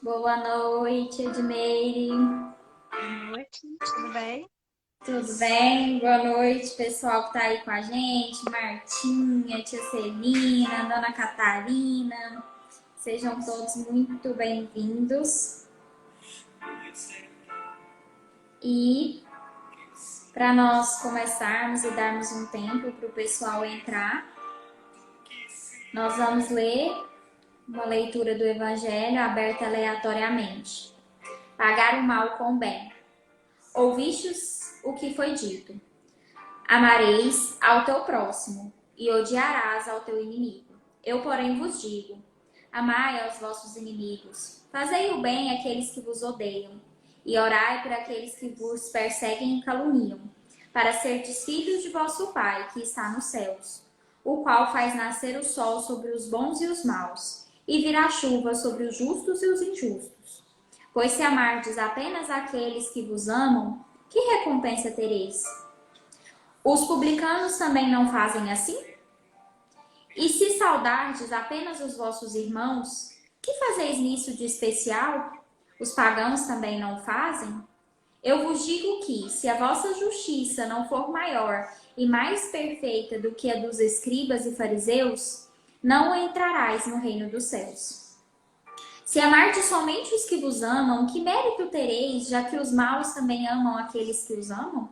Boa noite, Edmeire. Boa noite, tudo bem? Tudo bem? Boa noite, pessoal que tá aí com a gente. Martinha, tia Celina, Dona Catarina. Sejam todos muito bem-vindos. E para nós começarmos e darmos um tempo para o pessoal entrar, nós vamos ler uma leitura do Evangelho aberta aleatoriamente. Pagar o mal com o bem. Ouvistes o que foi dito: amareis ao teu próximo e odiarás ao teu inimigo. Eu, porém, vos digo: amai aos vossos inimigos, fazei o bem àqueles que vos odeiam, e orai por aqueles que vos perseguem e caluniam, para serdes filhos de vosso Pai que está nos céus, o qual faz nascer o sol sobre os bons e os maus, e virá chuva sobre os justos e os injustos. Pois se amardes apenas aqueles que vos amam, que recompensa tereis? Os publicanos também não fazem assim? E se saudardes apenas os vossos irmãos, que fazeis nisso de especial? Os pagãos também não fazem? Eu vos digo que, se a vossa justiça não for maior e mais perfeita do que a dos escribas e fariseus, não entrarás no reino dos céus. Se amardes somente os que vos amam, que mérito tereis, já que os maus também amam aqueles que os amam?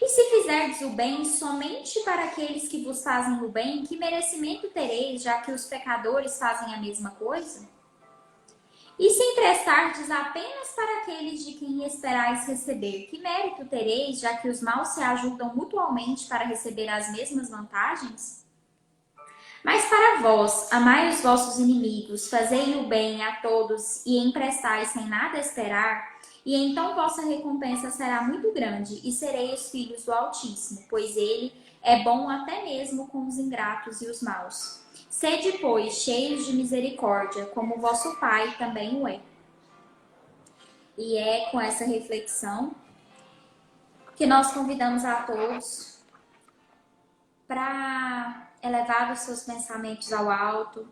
E se fizerdes o bem somente para aqueles que vos fazem o bem, que merecimento tereis, já que os pecadores fazem a mesma coisa? E se emprestardes apenas para aqueles de quem esperais receber, que mérito tereis, já que os maus se ajudam mutuamente para receber as mesmas vantagens? Mas para vós, amai os vossos inimigos, fazei o bem a todos e emprestai sem nada esperar, e então vossa recompensa será muito grande, e sereis filhos do Altíssimo, pois ele é bom até mesmo com os ingratos e os maus. Sede, pois, cheios de misericórdia, como vosso Pai também o é. E é com essa reflexão que nós convidamos a todos para elevar os seus pensamentos ao alto,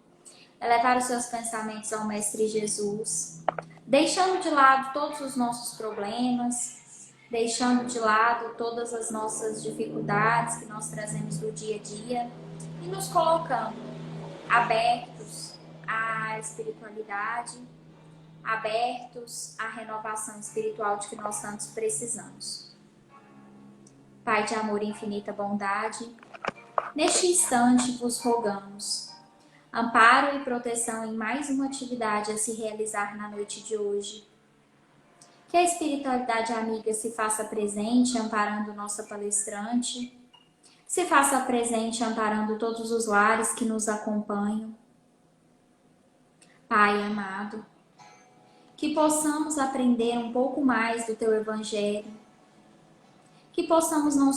elevar os seus pensamentos ao Mestre Jesus, deixando de lado todos os nossos problemas, deixando de lado todas as nossas dificuldades que nós trazemos do dia a dia e nos colocando abertos à espiritualidade, abertos à renovação espiritual de que nós tantos precisamos. Pai de amor e infinita bondade, neste instante vos rogamos amparo e proteção em mais uma atividade a se realizar na noite de hoje. Que a espiritualidade amiga se faça presente amparando nossa palestrante, se faça presente amparando todos os lares que nos acompanham. Pai amado, que possamos aprender um pouco mais do Teu Evangelho, que possamos não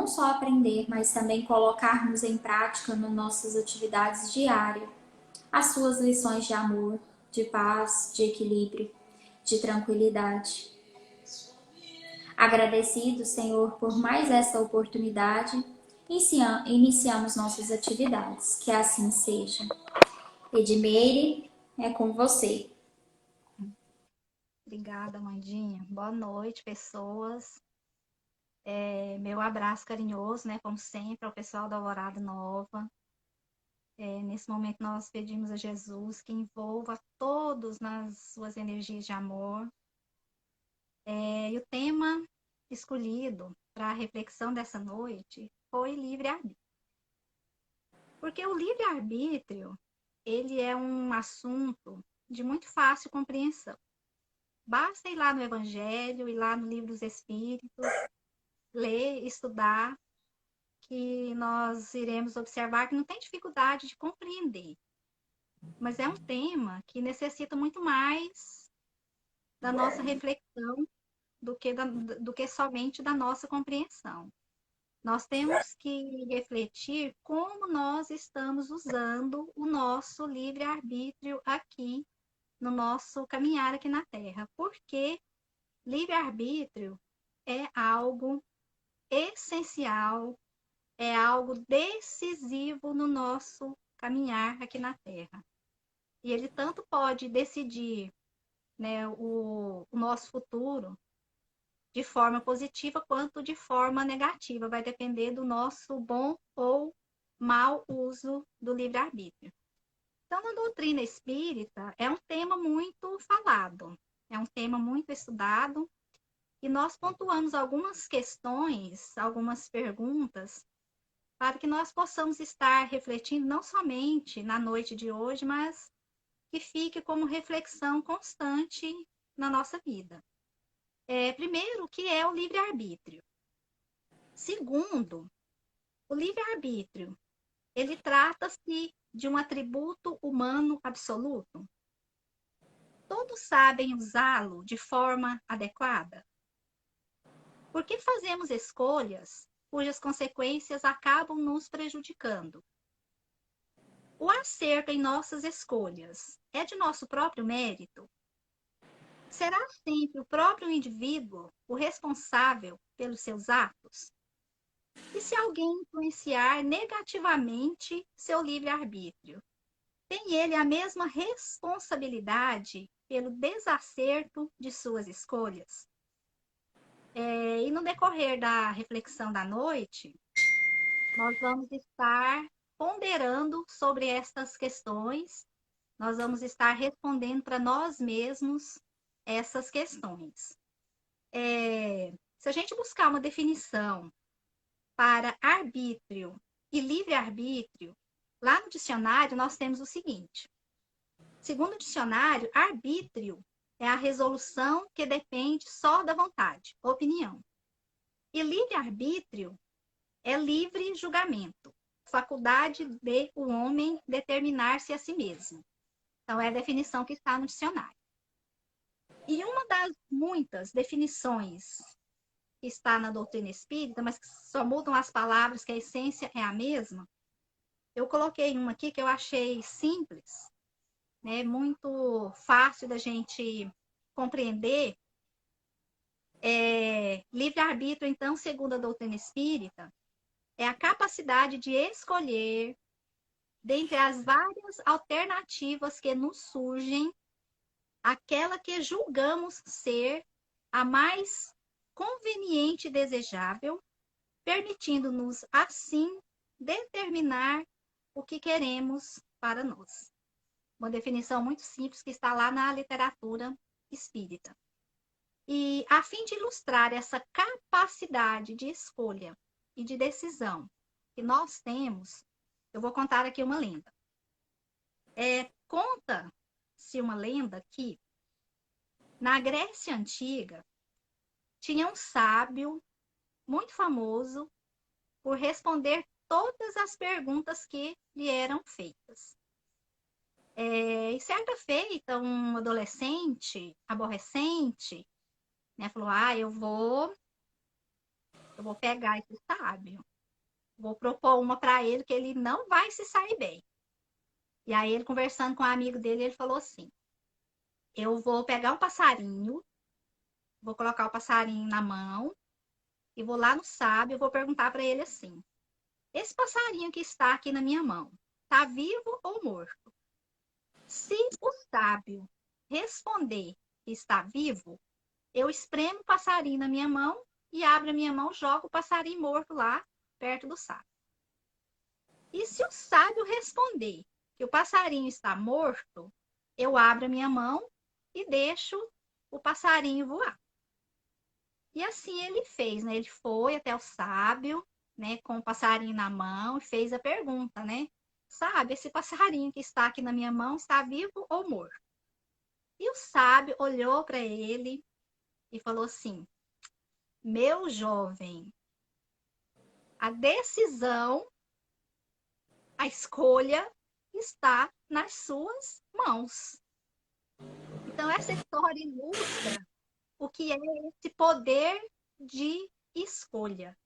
só aprender, mas também colocarmos em prática nas nossas atividades diárias as Suas lições de amor, de paz, de equilíbrio, de tranquilidade. Agradecido, Senhor, por mais essa oportunidade, iniciamos nossas atividades. Que assim seja. Edmeire, é com você. Obrigada, Mandinha. Boa noite, pessoas. Meu abraço carinhoso, né, como sempre, ao pessoal da Alvorada Nova. Nesse momento, nós pedimos a Jesus que envolva todos nas suas energias de amor. E o tema escolhido para a reflexão dessa noite foi livre-arbítrio. Porque o livre-arbítrio, ele é um assunto de muito fácil compreensão. Basta ir lá no Evangelho, ir lá no Livro dos Espíritos, ler, estudar, que nós iremos observar que não tem dificuldade de compreender. Mas é um tema que necessita muito mais da nossa reflexão do que somente da nossa compreensão. Nós temos que refletir como nós estamos usando o nosso livre-arbítrio aqui, no nosso caminhar aqui na Terra. Porque livre-arbítrio é algo essencial, é algo decisivo no nosso caminhar aqui na Terra. E ele tanto pode decidir, né, o nosso futuro de forma positiva quanto de forma negativa. Vai depender do nosso bom ou mau uso do livre-arbítrio. Então, na doutrina espírita, é um tema muito falado, é um tema muito estudado, e nós pontuamos algumas questões, algumas perguntas, para que nós possamos estar refletindo não somente na noite de hoje, mas que fique como reflexão constante na nossa vida. Primeiro, o que é o livre-arbítrio? Segundo, o livre-arbítrio, ele trata-se de um atributo humano absoluto? Todos sabem usá-lo de forma adequada? Por que fazemos escolhas cujas consequências acabam nos prejudicando? O acerto em nossas escolhas é de nosso próprio mérito? Será sempre o próprio indivíduo o responsável pelos seus atos? E se alguém influenciar negativamente seu livre-arbítrio, tem ele a mesma responsabilidade pelo desacerto de suas escolhas? E no decorrer da reflexão da noite, nós vamos estar ponderando sobre estas questões, nós vamos estar respondendo para nós mesmos essas questões. Se a gente buscar uma definição para arbítrio e livre-arbítrio, lá no dicionário nós temos o seguinte: segundo o dicionário, arbítrio é a resolução que depende só da vontade, opinião. E livre-arbítrio é livre julgamento, faculdade de o homem determinar-se a si mesmo. Então, é a definição que está no dicionário. E uma das muitas definições que está na doutrina espírita, mas que só mudam as palavras, que a essência é a mesma, eu coloquei uma aqui que eu achei simples, né, muito fácil da gente compreender. Livre-arbítrio, então, segundo a doutrina espírita, é a capacidade de escolher, dentre as várias alternativas que nos surgem, aquela que julgamos ser a mais conveniente e desejável, permitindo-nos, assim, determinar o que queremos para nós. Uma definição muito simples que está lá na literatura espírita. E, a fim de ilustrar essa capacidade de escolha e de decisão que nós temos, eu vou contar aqui uma lenda. Conta-se uma lenda que, na Grécia Antiga, tinha um sábio muito famoso por responder todas as perguntas que lhe eram feitas. E certa feita, um adolescente aborrecente, né, falou: eu vou pegar esse sábio, vou propor uma para ele que ele não vai se sair bem. E aí ele, conversando com um amigo dele, ele falou assim: eu vou pegar um passarinho, vou colocar o passarinho na mão e vou lá no sábio, vou perguntar para ele assim: esse passarinho que está aqui na minha mão, está vivo ou morto? Se o sábio responder que está vivo, eu espremo o passarinho na minha mão e abro a minha mão, jogo o passarinho morto lá perto do sábio. E se o sábio responder que o passarinho está morto, eu abro a minha mão e deixo o passarinho voar. E assim ele fez, né? Ele foi até o sábio, né, com o passarinho na mão e fez a pergunta, né? Sábio, esse passarinho que está aqui na minha mão está vivo ou morto? E o sábio olhou para ele e falou assim: meu jovem, a decisão, a escolha está nas suas mãos. Então, essa história ilustra o que é esse poder de escolha.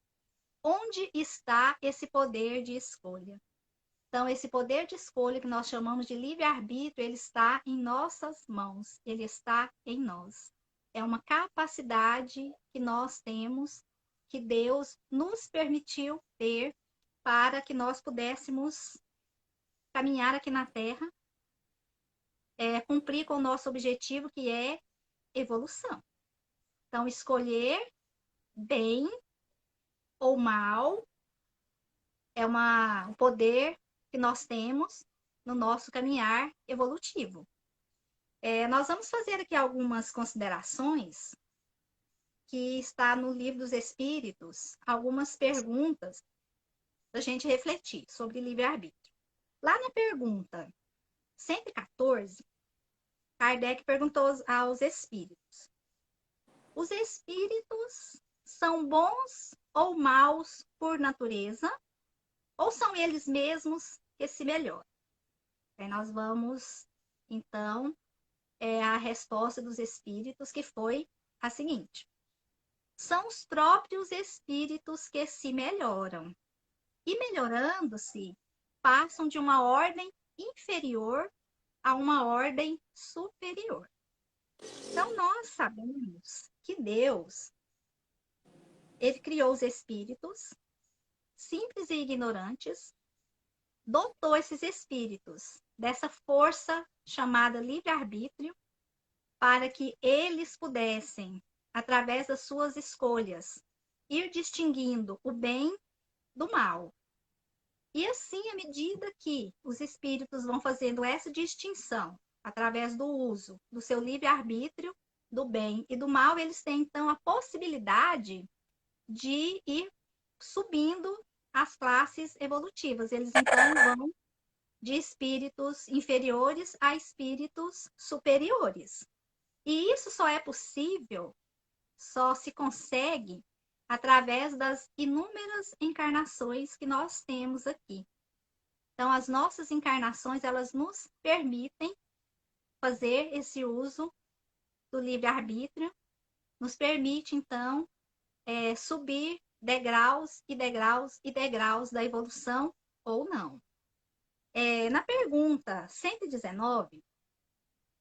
Onde está esse poder de escolha? Então, esse poder de escolha que nós chamamos de livre-arbítrio, ele está em nossas mãos, ele está em nós. É uma capacidade que nós temos, que Deus nos permitiu ter, para que nós pudéssemos caminhar aqui na Terra cumprir com o nosso objetivo, que é evolução. Então, escolher bem ou mal é um poder que nós temos no nosso caminhar evolutivo. Nós vamos fazer aqui algumas considerações que está no Livro dos Espíritos, algumas perguntas para a gente refletir sobre livre-arbítrio. Lá na pergunta 114, Kardec perguntou aos espíritos: os espíritos são bons ou maus por natureza, ou são eles mesmos que se melhoram? Aí nós vamos, então, a resposta dos espíritos, que foi a seguinte: são os próprios espíritos que se melhoram. E melhorando-se, passam de uma ordem inferior a uma ordem superior. Então, nós sabemos que Deus, ele criou os espíritos, simples e ignorantes, dotou esses espíritos dessa força chamada livre-arbítrio, para que eles pudessem, através das suas escolhas, ir distinguindo o bem do mal. E assim, à medida que os espíritos vão fazendo essa distinção, através do uso do seu livre-arbítrio, do bem e do mal, eles têm, então, a possibilidade de ir subindo as classes evolutivas. Eles, então, vão de espíritos inferiores a espíritos superiores. E isso só é possível, só se consegue através das inúmeras encarnações que nós temos aqui. Então, as nossas encarnações, elas nos permitem fazer esse uso do livre-arbítrio, nos permite, então, subir degraus e degraus e degraus da evolução ou não. Na pergunta 119,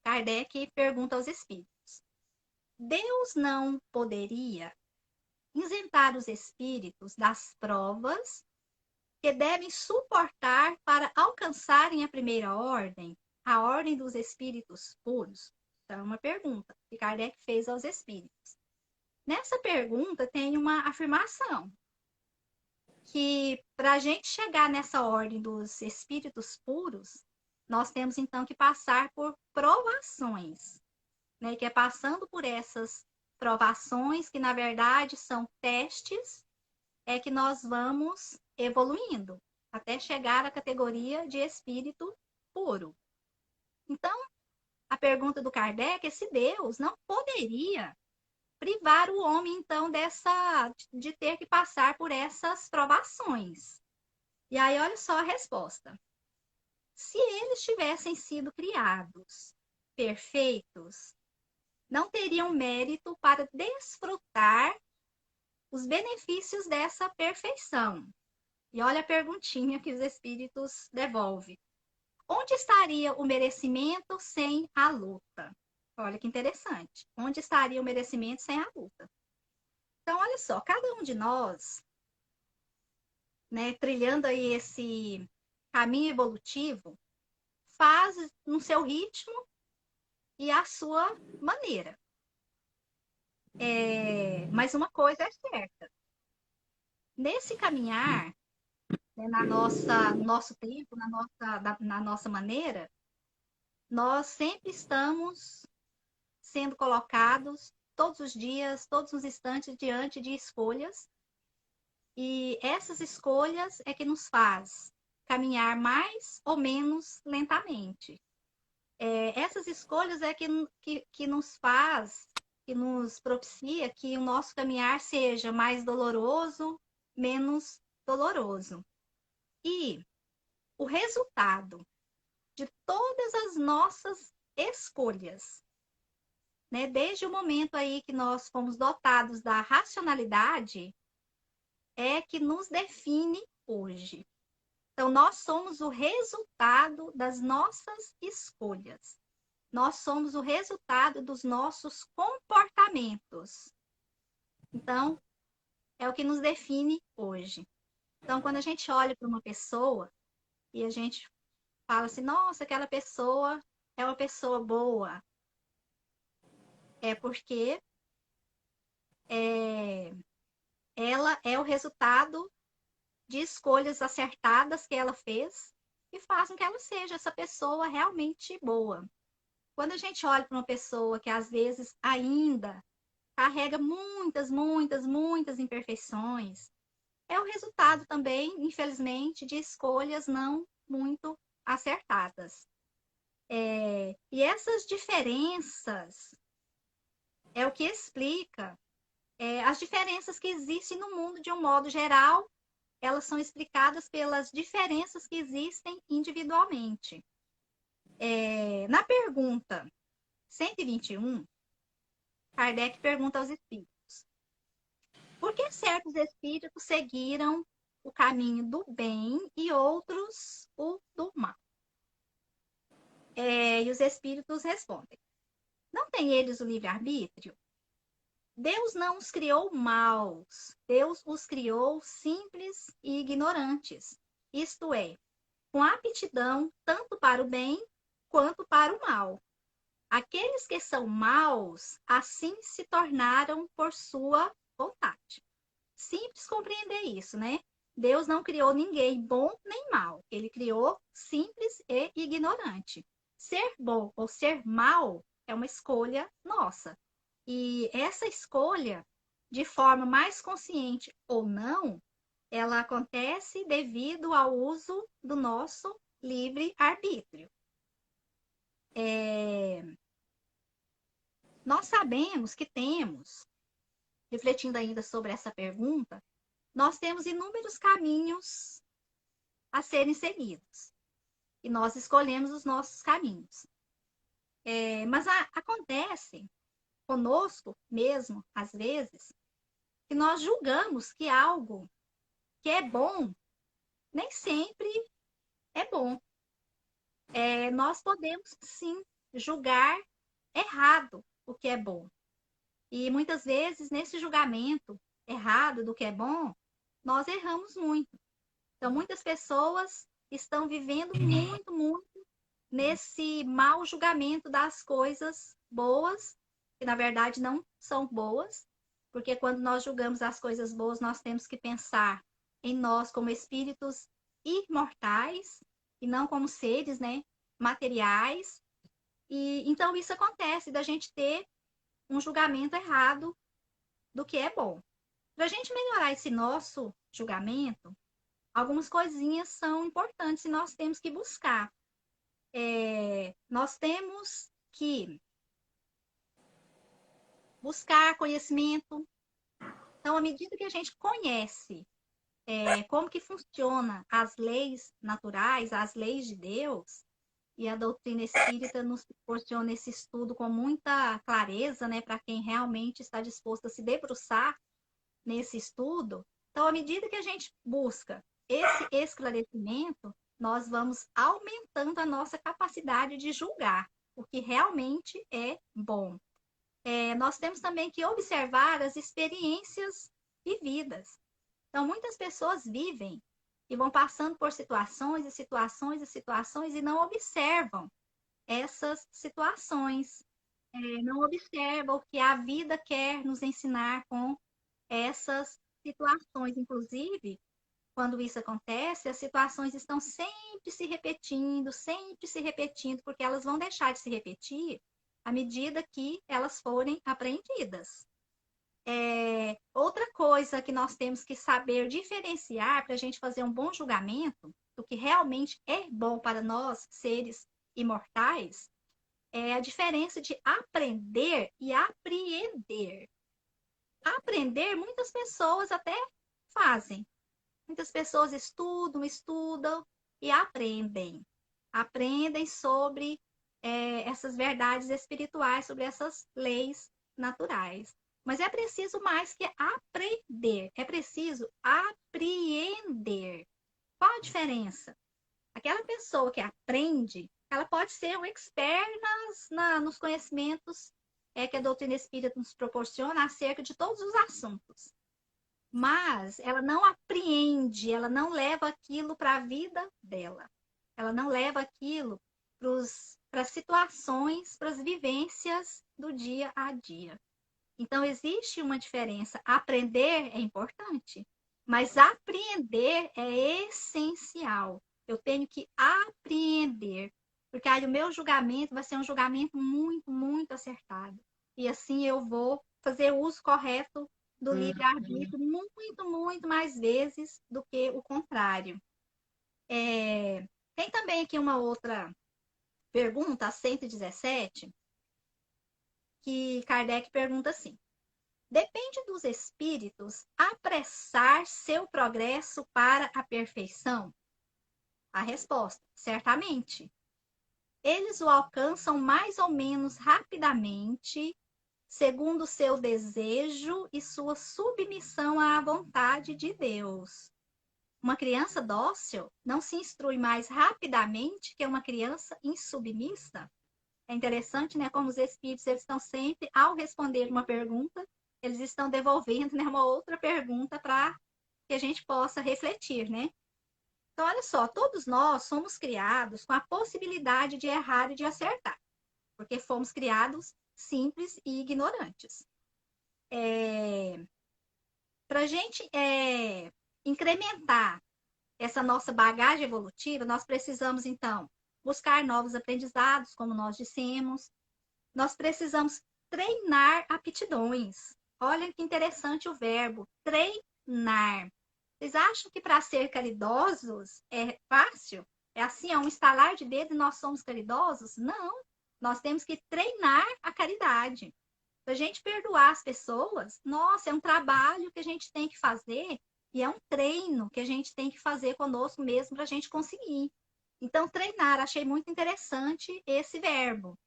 Kardec pergunta aos espíritos: Deus não poderia isentar os espíritos das provas que devem suportar para alcançarem a primeira ordem, a ordem dos espíritos puros? Então, é uma pergunta que Kardec fez aos espíritos. Nessa pergunta tem uma afirmação, que para a gente chegar nessa ordem dos espíritos puros, nós temos então que passar por provações, né? Que é passando por essas provações, que na verdade são testes, que nós vamos evoluindo até chegar à categoria de espírito puro. Então, a pergunta do Kardec é se Deus não poderia privar o homem, então, de ter que passar por essas provações. E aí, olha só a resposta. Se eles tivessem sido criados perfeitos, não teriam mérito para desfrutar os benefícios dessa perfeição. E olha a perguntinha que os espíritos devolvem: onde estaria o merecimento sem a luta? Olha que interessante. Onde estaria o merecimento sem a luta? Então, olha só, cada um de nós, né, trilhando aí esse caminho evolutivo, faz no seu ritmo e à sua maneira. Mas uma coisa é certa. Nesse caminhar, né, no nosso tempo, na nossa maneira, nós sempre estamos sendo colocados todos os dias, todos os instantes, diante de escolhas. E essas escolhas é que nos faz caminhar mais ou menos lentamente. Essas escolhas é que nos faz, que nos propicia que o nosso caminhar seja mais doloroso, menos doloroso. E o resultado de todas as nossas escolhas, né, desde o momento aí que nós fomos dotados da racionalidade, é que nos define hoje. Então, nós somos o resultado das nossas escolhas. Nós somos o resultado dos nossos comportamentos. Então, é o que nos define hoje. Então, quando a gente olha para uma pessoa e a gente fala assim: nossa, aquela pessoa é uma pessoa boa? É porque ela é o resultado de escolhas acertadas que ela fez e faz com que ela seja essa pessoa realmente boa. Quando a gente olha para uma pessoa que às vezes ainda carrega muitas imperfeições, é o resultado também, infelizmente, de escolhas não muito acertadas. E essas diferenças é o que explica as diferenças que existem no mundo de um modo geral, elas são explicadas pelas diferenças que existem individualmente. Na pergunta 121, Kardec pergunta aos espíritos: por que certos espíritos seguiram o caminho do bem e outros o do mal? E os espíritos respondem: não têm eles o livre-arbítrio? Deus não os criou maus, Deus os criou simples e ignorantes, isto é, com aptidão tanto para o bem quanto para o mal. Aqueles que são maus, assim se tornaram por sua vontade. Simples compreender isso, né? Deus não criou ninguém bom nem mal. Ele criou simples e ignorante. Ser bom ou ser mal é uma escolha nossa. E essa escolha, de forma mais consciente ou não, ela acontece devido ao uso do nosso livre-arbítrio. Nós sabemos que temos, refletindo ainda sobre essa pergunta, nós temos inúmeros caminhos a serem seguidos. E nós escolhemos os nossos caminhos. Mas acontece conosco mesmo, às vezes, que nós julgamos que algo que é bom, nem sempre é bom. Nós podemos, sim, julgar errado o que é bom. E muitas vezes, nesse julgamento errado do que é bom, nós erramos muito. Então, muitas pessoas estão vivendo muito nesse mau julgamento das coisas boas, que na verdade não são boas, porque quando nós julgamos as coisas boas, nós temos que pensar em nós como espíritos imortais e não como seres, né, materiais. E então isso acontece da gente ter um julgamento errado do que é bom. Para a gente melhorar esse nosso julgamento, algumas coisinhas são importantes e nós temos que buscar. Nós temos que buscar conhecimento. Então, à medida que a gente conhece como que funciona as leis naturais, as leis de Deus, e a doutrina espírita nos proporciona esse estudo com muita clareza, né, para quem realmente está disposto a se debruçar nesse estudo. Então, à medida que a gente busca esse esclarecimento, nós vamos aumentando a nossa capacidade de julgar o que realmente é bom. Nós temos também que observar as experiências vividas. Então, muitas pessoas vivem e vão passando por situações e não observam essas situações. Não observam o que a vida quer nos ensinar com essas situações. Inclusive, quando isso acontece, as situações estão sempre se repetindo, porque elas vão deixar de se repetir à medida que elas forem aprendidas. Outra coisa que nós temos que saber diferenciar para a gente fazer um bom julgamento do que realmente é bom para nós, seres imortais, é a diferença de aprender e apreender. Aprender, muitas pessoas até fazem. Muitas pessoas estudam e aprendem. Aprendem sobre essas verdades espirituais, sobre essas leis naturais. Mas é preciso mais que aprender, é preciso apreender. Qual a diferença? Aquela pessoa que aprende, ela pode ser um expert nos conhecimentos que a doutrina espírita nos proporciona acerca de todos os assuntos. Mas ela não apreende, ela não leva aquilo para a vida dela. Ela não leva aquilo para os para situações, para as vivências do dia a dia. Então, existe uma diferença. Aprender é importante, mas apreender é essencial. Eu tenho que apreender, porque aí o meu julgamento vai ser um julgamento muito, muito acertado. E assim eu vou fazer o uso correto do livre-arbítrio muito, muito mais vezes do que o contrário. Tem também aqui uma outra pergunta, a 117, que Kardec pergunta assim: depende dos espíritos apressar seu progresso para a perfeição? A resposta: certamente. Eles o alcançam mais ou menos rapidamente, segundo seu desejo e sua submissão à vontade de Deus. Uma criança dócil não se instrui mais rapidamente que uma criança insubmissa? É interessante, né, como os espíritos eles estão sempre, ao responder uma pergunta, eles estão devolvendo, né, uma outra pergunta para que a gente possa refletir, né? Então, olha só, todos nós somos criados com a possibilidade de errar e de acertar, porque fomos criados simples e ignorantes. Para a gente incrementar essa nossa bagagem evolutiva, nós precisamos, então, buscar novos aprendizados, como nós dissemos. Nós precisamos treinar aptidões. Olha que interessante o verbo, treinar. Vocês acham que para ser caridosos é fácil? É assim, é um estalar de dedo e nós somos caridosos? Não. Nós temos que treinar a caridade. Para a gente perdoar as pessoas, nossa, é um trabalho que a gente tem que fazer e é um treino que a gente tem que fazer conosco mesmo para a gente conseguir. Então, treinar, achei muito interessante esse verbo.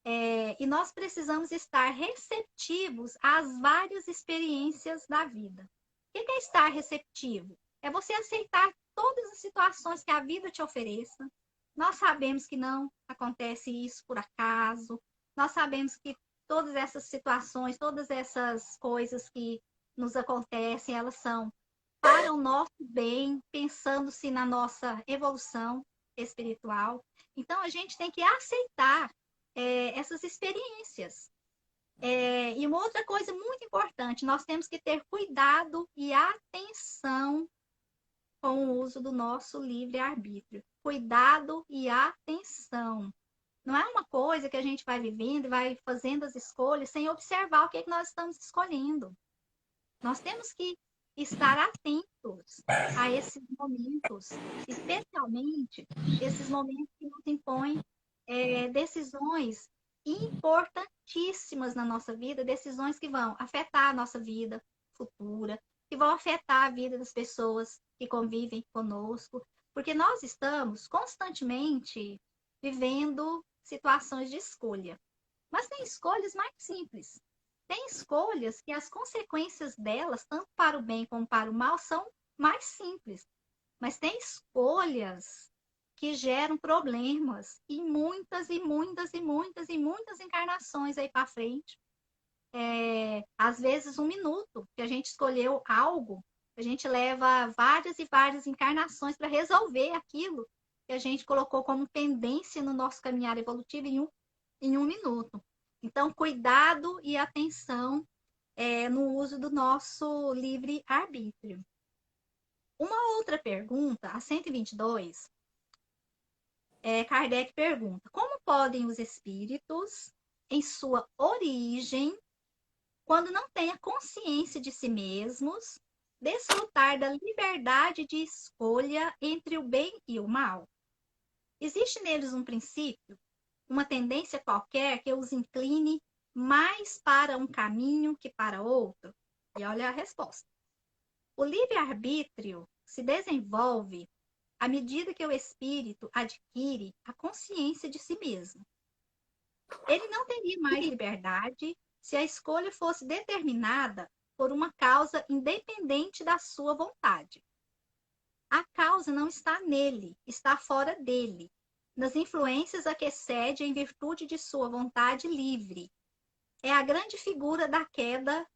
E nós precisamos estar receptivos às várias experiências da vida. O que é estar receptivo? É você aceitar todas as situações que a vida te ofereça. Nós sabemos que não acontece isso por acaso. Nós sabemos que todas essas situações, todas essas coisas que nos acontecem, elas são para o nosso bem, pensando-se na nossa evolução espiritual. Então, a gente tem que aceitar essas experiências. E uma outra coisa muito importante, nós temos que ter cuidado e atenção com o uso do nosso livre-arbítrio. Cuidado e atenção. Não é uma coisa que a gente vai vivendo e vai fazendo as escolhas sem observar o que, é que nós estamos escolhendo. Nós temos que estar atentos a esses momentos, especialmente esses momentos que nos impõem decisões importantíssimas na nossa vida, decisões que vão afetar a nossa vida futura, que vão afetar a vida das pessoas que convivem conosco, porque nós estamos constantemente vivendo situações de escolha. Mas tem escolhas mais simples. Tem escolhas que as consequências delas, tanto para o bem como para o mal, são mais simples. Mas tem escolhas que geram problemas e muitas e muitas e muitas e muitas encarnações aí para frente. Às vezes 1 minuto que a gente escolheu algo, a gente leva várias e várias encarnações para resolver aquilo que a gente colocou como pendência no nosso caminhar evolutivo em 1 minuto. Então, cuidado e atenção no uso do nosso livre-arbítrio. Uma outra pergunta, a 122, Kardec pergunta: como podem os espíritos, em sua origem, quando não têm a consciência de si mesmos, desfrutar da liberdade de escolha entre o bem e o mal? Existe neles um princípio, uma tendência qualquer que os incline mais para um caminho que para outro? E olha a resposta. O livre-arbítrio se desenvolve à medida que o espírito adquire a consciência de si mesmo. Ele não teria mais liberdade se a escolha fosse determinada por uma causa independente da sua vontade. A causa não está nele, está fora dele, nas influências a que cede em virtude de sua vontade livre. É a grande figura da queda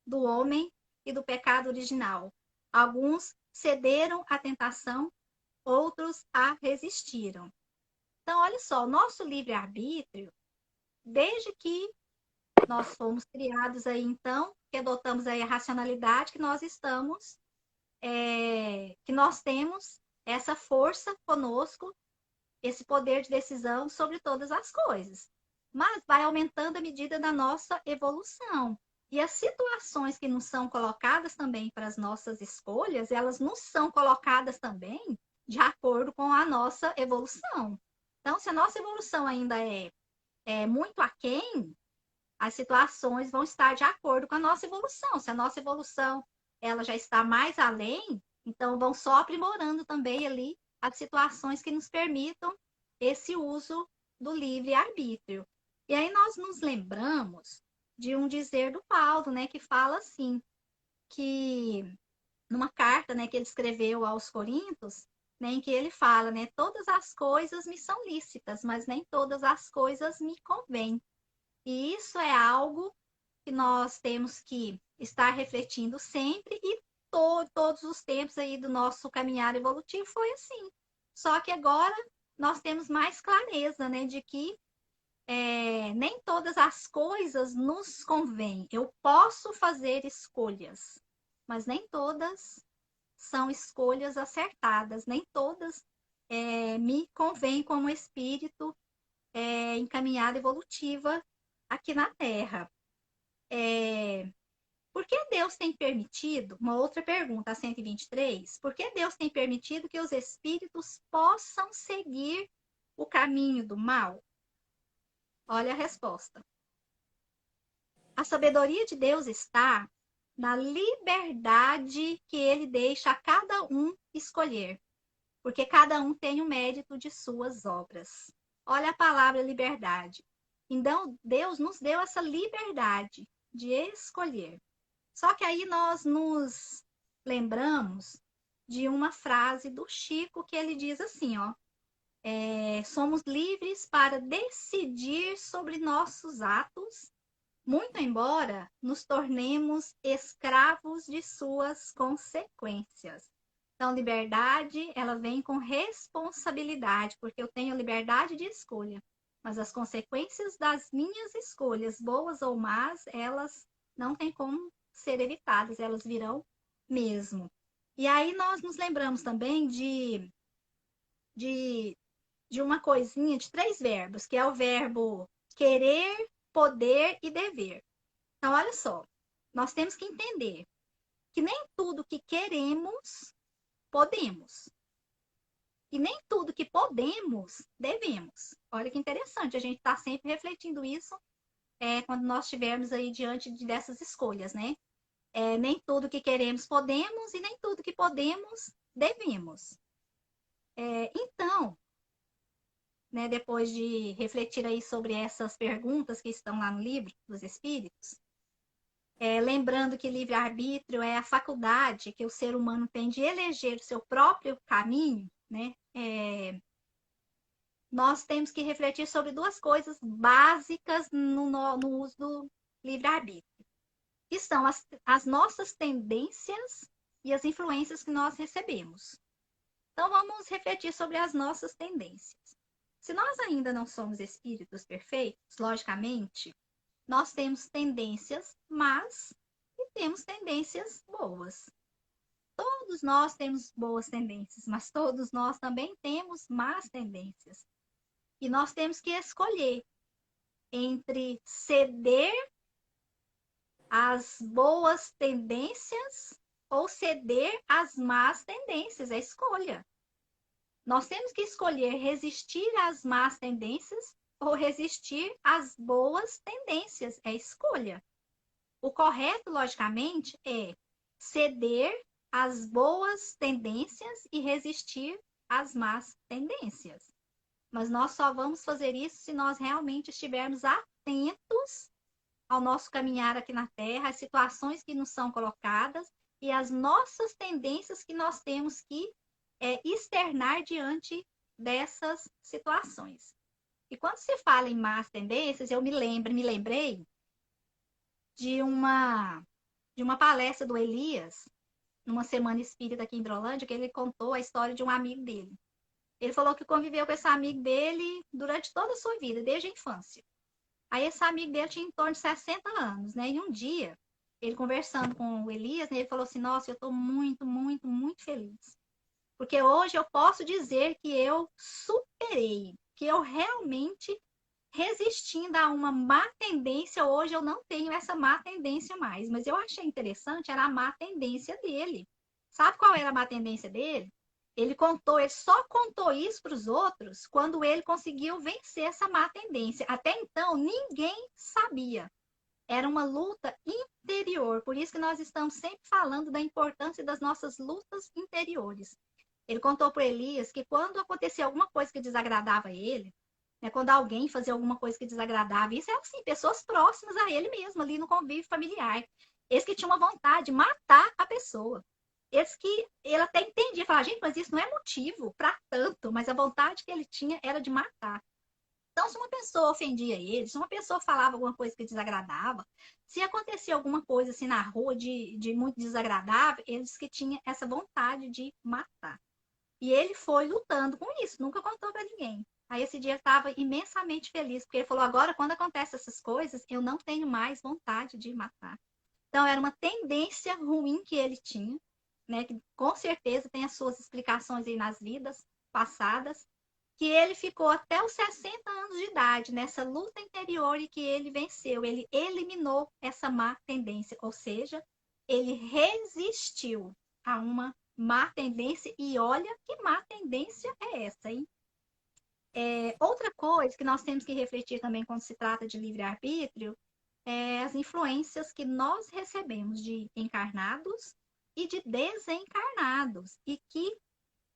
do homem e do pecado original. Alguns cederam à tentação, outros a resistiram. Então, olha só, o nosso livre-arbítrio, desde que nós fomos criados aí, então, que adotamos aí a racionalidade, que nós estamos, que nós temos essa força conosco, esse poder de decisão sobre todas as coisas. Mas vai aumentando à medida da nossa evolução. E as situações que nos são colocadas também para as nossas escolhas, elas nos são colocadas também de acordo com a nossa evolução. Então, se a nossa evolução ainda é muito aquém, as situações vão estar de acordo com a nossa evolução. Se a nossa evolução ela já está mais além, então vão só aprimorando também ali as situações que nos permitam esse uso do livre-arbítrio. E aí nós nos lembramos de um dizer do Paulo, né, que fala assim, que numa carta, né, que ele escreveu aos Coríntios, né, em que ele fala, né, todas as coisas me são lícitas, mas nem todas as coisas me convêm. E isso é algo que nós temos que estar refletindo sempre e todos os tempos aí do nosso caminhar evolutivo foi assim. Só que agora nós temos mais clareza, né, de que nem todas as coisas nos convêm. Eu posso fazer escolhas, mas nem todas são escolhas acertadas, nem todas me convêm como espírito encaminhada evolutiva aqui na Terra. Por que Deus tem permitido, uma outra pergunta, a 123, por que Deus tem permitido que os espíritos possam seguir o caminho do mal? Olha a resposta. A sabedoria de Deus está na liberdade que ele deixa a cada um escolher, porque cada um tem o mérito de suas obras. Olha a palavra liberdade. Então, Deus nos deu essa liberdade de escolher. Só que aí nós nos lembramos de uma frase do Chico que ele diz assim, ó, somos livres para decidir sobre nossos atos, muito embora nos tornemos escravos de suas consequências. Então, liberdade, ela vem com responsabilidade, porque eu tenho liberdade de escolha. Mas as consequências das minhas escolhas, boas ou más, elas não têm como ser evitadas, elas virão mesmo. E aí nós nos lembramos também de, de uma coisinha, de 3 verbos, que é o verbo querer, poder e dever. Então, olha só, nós temos que entender que nem tudo que queremos, podemos. E nem tudo que podemos, devemos. Olha que interessante, a gente está sempre refletindo isso quando nós estivermos aí diante dessas escolhas, né? Nem tudo que queremos podemos e nem tudo que podemos devemos. Então, né, depois de refletir aí sobre essas perguntas que estão lá no livro dos Espíritos, lembrando que livre-arbítrio é a faculdade que o ser humano tem de eleger o seu próprio caminho, né? Nós temos que refletir sobre 2 coisas básicas no uso do livre-arbítrio, que são as nossas tendências e as influências que nós recebemos. Então, vamos refletir sobre as nossas tendências. Se nós ainda não somos espíritos perfeitos, logicamente, nós temos tendências más e temos tendências boas. Todos nós temos boas tendências, mas todos nós também temos más tendências. E nós temos que escolher entre ceder às boas tendências ou ceder às más tendências. É escolha. Nós temos que escolher resistir às más tendências ou resistir às boas tendências. É escolha. O correto, logicamente, é ceder às boas tendências e resistir às más tendências. Mas nós só vamos fazer isso se nós realmente estivermos atentos ao nosso caminhar aqui na Terra, às situações que nos são colocadas e às nossas tendências que nós temos que externar diante dessas situações. E quando se fala em más tendências, eu me lembrei de uma palestra do Elias, numa semana espírita aqui em Hidrolândia, que ele contou a história de um amigo dele. Ele falou que conviveu com esse amigo dele durante toda a sua vida, desde a infância. Aí esse amigo dele tinha em torno de 60 anos, né? E um dia, ele conversando com o Elias, né, ele falou assim: Nossa, eu estou muito, muito, muito feliz. Porque hoje eu posso dizer que eu superei, que eu realmente resistindo a uma má tendência, hoje eu não tenho essa má tendência mais. Mas eu achei interessante, era a má tendência dele. Sabe qual era a má tendência dele? Ele só contou isso para os outros quando ele conseguiu vencer essa má tendência. Até então, ninguém sabia. Era uma luta interior. Por isso que nós estamos sempre falando da importância das nossas lutas interiores. Ele contou para Elias que quando acontecia alguma coisa que desagradava ele, né, quando alguém fazia alguma coisa que desagradava, isso é assim, pessoas próximas a ele mesmo, ali no convívio familiar. Eles que tinham uma vontade de matar a pessoa. Eles que ele até entendia, falava, gente, mas isso não é motivo para tanto, mas a vontade que ele tinha era de matar. Então, se uma pessoa ofendia ele, se uma pessoa falava alguma coisa que desagradava, se acontecia alguma coisa assim na rua de muito desagradável, eles que tinham essa vontade de matar. E ele foi lutando com isso, nunca contou para ninguém. Aí esse dia ele estava imensamente feliz, porque ele falou: agora, quando acontecem essas coisas, eu não tenho mais vontade de matar. Então, era uma tendência ruim que ele tinha, né? Que com certeza tem as suas explicações aí nas vidas passadas, que ele ficou até os 60 anos de idade nessa luta interior e que ele venceu. Ele eliminou essa má tendência, ou seja, ele resistiu a uma má tendência. E olha que má tendência é essa, hein? Outra coisa que nós temos que refletir também quando se trata de livre-arbítrio é as influências que nós recebemos de encarnados e de desencarnados e que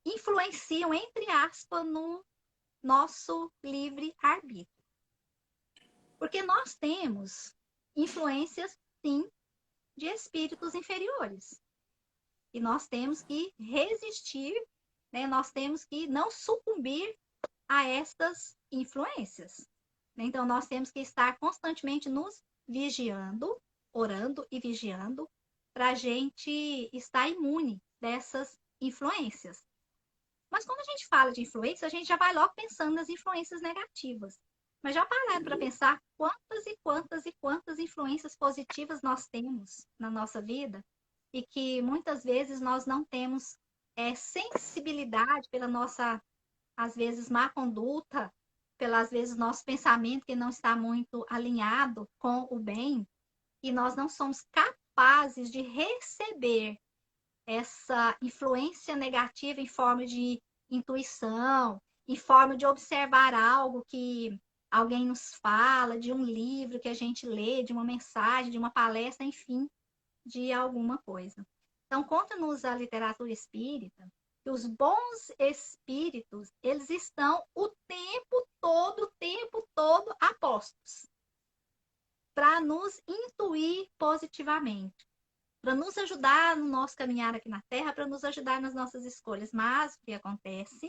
influenciam, entre aspas, no nosso livre-arbítrio. Porque nós temos influências, sim, de espíritos inferiores. E nós temos que resistir, né? Nós temos que não sucumbir a estas influências. Então, nós temos que estar constantemente nos vigiando, orando e vigiando, para a gente estar imune dessas influências. Mas quando a gente fala de influência, a gente já vai logo pensando nas influências negativas. Mas já pararam para pensar quantas e quantas e quantas influências positivas nós temos na nossa vida e que muitas vezes nós não temos sensibilidade pela nossa, às vezes, má conduta, pelas vezes nosso pensamento que não está muito alinhado com o bem e nós não somos capazes de receber essa influência negativa em forma de intuição, em forma de observar algo que alguém nos fala, de um livro que a gente lê, de uma mensagem, de uma palestra, enfim, de alguma coisa. Então, conta-nos a literatura espírita que os bons espíritos, eles estão o tempo todo apostos para nos intuir positivamente, para nos ajudar no nosso caminhar aqui na Terra, para nos ajudar nas nossas escolhas. Mas o que acontece?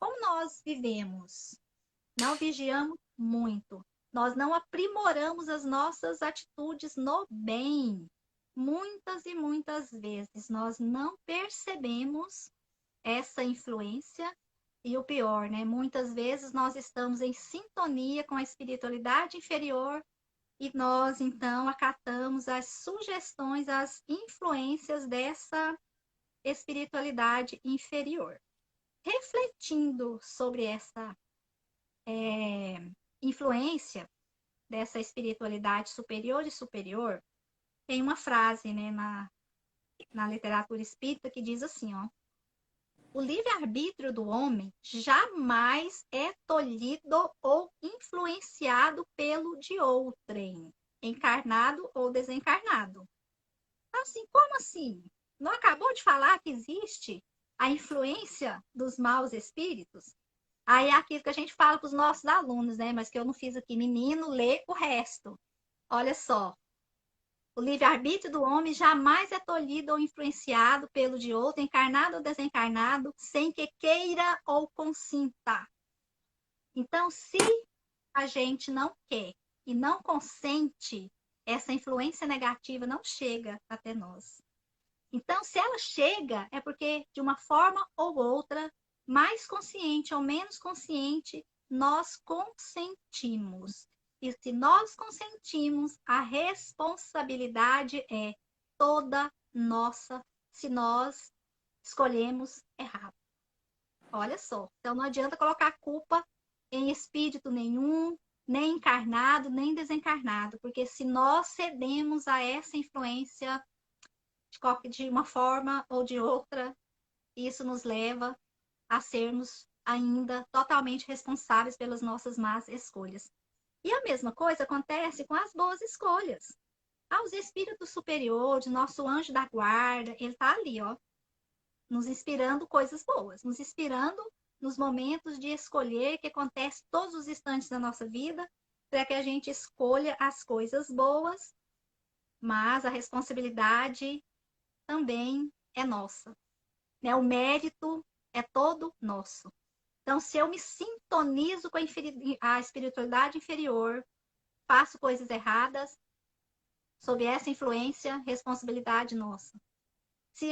Como nós vivemos, não vigiamos muito, nós não aprimoramos as nossas atitudes no bem. Muitas e muitas vezes nós não percebemos essa influência e o pior, né? Muitas vezes nós estamos em sintonia com a espiritualidade inferior e nós, então, acatamos as sugestões, as influências dessa espiritualidade inferior. Refletindo sobre essa influência dessa espiritualidade superior e superior, tem uma frase, né, na literatura espírita que diz assim, ó: o livre-arbítrio do homem jamais é tolhido ou influenciado pelo de outrem, encarnado ou desencarnado. Assim, como assim? Não acabou de falar que existe a influência dos maus espíritos? Aí é aquilo que a gente fala para os nossos alunos, né? Mas que eu não fiz aqui. Menino, lê o resto. Olha só. O livre-arbítrio do homem jamais é tolhido ou influenciado pelo de outro, encarnado ou desencarnado, sem que queira ou consinta. Então, se a gente não quer e não consente, essa influência negativa não chega até nós. Então, se ela chega, é porque, de uma forma ou outra, mais consciente ou menos consciente, nós consentimos. E se nós consentimos, a responsabilidade é toda nossa se nós escolhemos errado. Olha só, então não adianta colocar culpa em espírito nenhum, nem encarnado, nem desencarnado, porque se nós cedemos a essa influência de uma forma ou de outra, isso nos leva a sermos ainda totalmente responsáveis pelas nossas más escolhas. E a mesma coisa acontece com as boas escolhas. Os espíritos superiores, nosso anjo da guarda, ele está ali, ó, nos inspirando coisas boas, nos inspirando nos momentos de escolher que acontece todos os instantes da nossa vida, para que a gente escolha as coisas boas, mas a responsabilidade também é nossa, né? O mérito é todo nosso. Então, se eu me sintonizo com a espiritualidade inferior, faço coisas erradas, sob essa influência, responsabilidade nossa. Se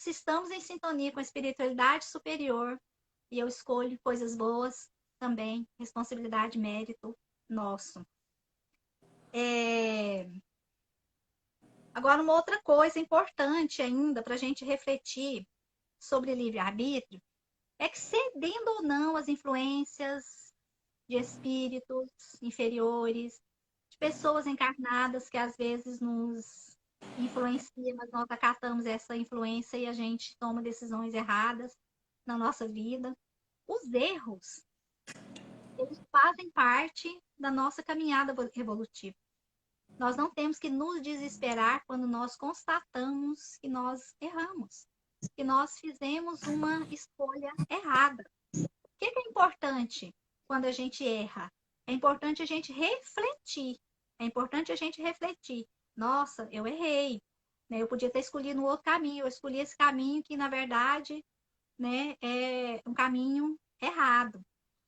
estamos em sintonia com a espiritualidade superior e eu escolho coisas boas, também responsabilidade, mérito nosso. Agora, uma outra coisa importante ainda para a gente refletir sobre livre-arbítrio é que, cedendo ou não às influências de espíritos inferiores, de pessoas encarnadas que às vezes nos influenciam, mas nós acatamos essa influência e a gente toma decisões erradas na nossa vida. Os erros, eles fazem parte da nossa caminhada evolutiva. Nós não temos que nos desesperar quando nós constatamos que nós erramos, que nós fizemos uma escolha errada. O que é importante quando a gente erra? É importante a gente refletir. É importante a gente refletir. Nossa, eu errei. Né? Eu podia ter escolhido um outro caminho. Eu escolhi esse caminho que, na verdade, né, é um caminho errado.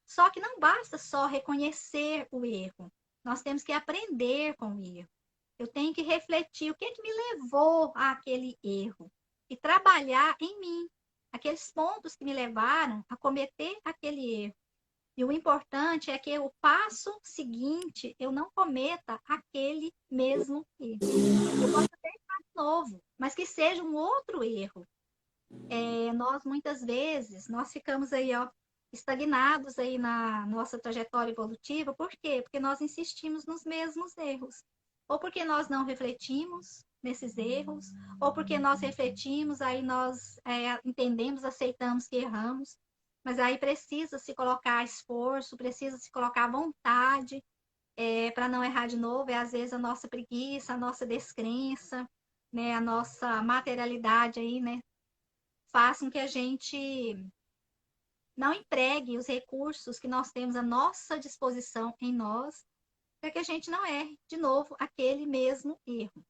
Só que não basta só reconhecer o erro. Nós temos que aprender com o erro. Eu tenho que refletir o que é que me levou àquele erro e trabalhar em mim aqueles pontos que me levaram a cometer aquele erro. E o importante é que o passo seguinte eu não cometa aquele mesmo erro. Eu posso até errar de novo, mas que seja um outro erro. Nós muitas vezes nós ficamos aí, ó, estagnados aí na nossa trajetória evolutiva. Por quê? Porque nós insistimos nos mesmos erros. Ou porque nós não refletimos nesses erros, ou porque nós refletimos, aí nós entendemos, aceitamos que erramos, mas aí precisa se colocar esforço, precisa se colocar vontade para não errar de novo. Às vezes a nossa preguiça, a nossa descrença, né, a nossa materialidade aí, né, faz com que a gente não empregue os recursos que nós temos à nossa disposição em nós, para que a gente não erre de novo aquele mesmo erro.